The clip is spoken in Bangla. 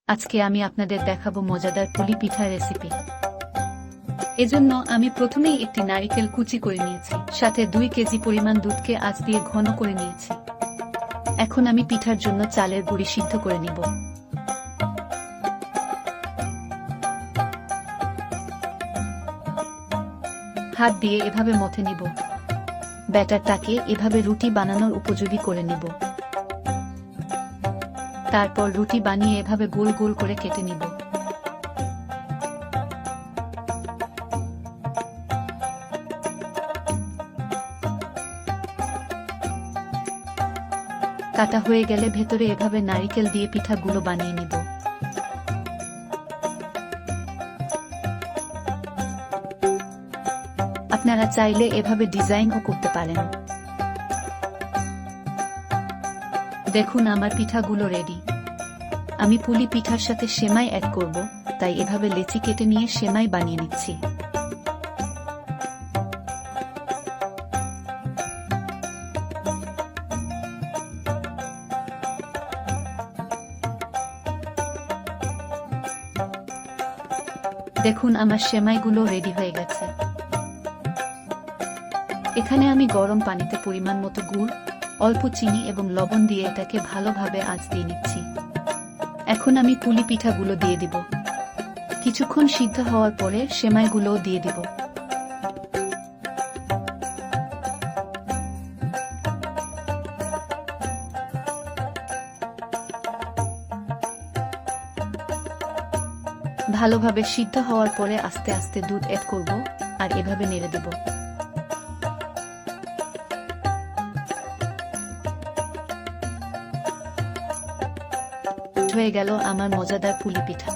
আজকে আমি আপনাদের দেখাবো মজাদার পুলি পিঠা রেসিপি। এজন্য আমি প্রথমেই একটি নারিকেল কুচি করে নিয়েছি, সাথে 2 কেজি পরিমাণ দুধকে আঁচ দিয়ে ঘন করে নিয়েছি। এখন আমি পিঠার জন্য চালের গুঁড়ি সিদ্ধ করে নিব। হাত দিয়ে এভাবে মথে নিব। ব্যাটারটাকে এভাবে রুটি বানানোর উপযোগী করে নিব। তারপর রুটি বানিয়ে এভাবে গোল গোল করে কেটে নিব। কাটা হয়ে গেলে ভেতরে এভাবে নারিকেল দিয়ে পিঠাগুলো বানিয়ে নিব। আপনারা চাইলে এভাবে ডিজাইনও করতে পারেন। দেখুন আমার পিঠাগুলো রেডি। আমি পুলি পিঠার সাথে সেমাই অ্যাড করব, তাই এভাবে লেচি কেটে নিয়ে সেমাই বানিয়ে নিচ্ছি। দেখুন আমার সেমাইগুলো রেডি হয়ে গেছে। এখানে আমি গরম পানিতে পরিমাণ মতো গুড়, অল্প চিনি এবং লবণ দিয়ে এটাকে ভালোভাবে আঁচ দিয়ে নিচ্ছি। এখন আমি পুলি পিঠাগুলো দিয়ে দিব। কিছুক্ষণ সিদ্ধ হওয়ার পরে সেমাইগুলোও দিয়ে দিব। ভালোভাবে সিদ্ধ হওয়ার পরে আস্তে আস্তে দুধ অ্যাড করব আর এভাবে নেড়ে দেব। হয়ে গেল আমার মজাদার পুলি পিঠা।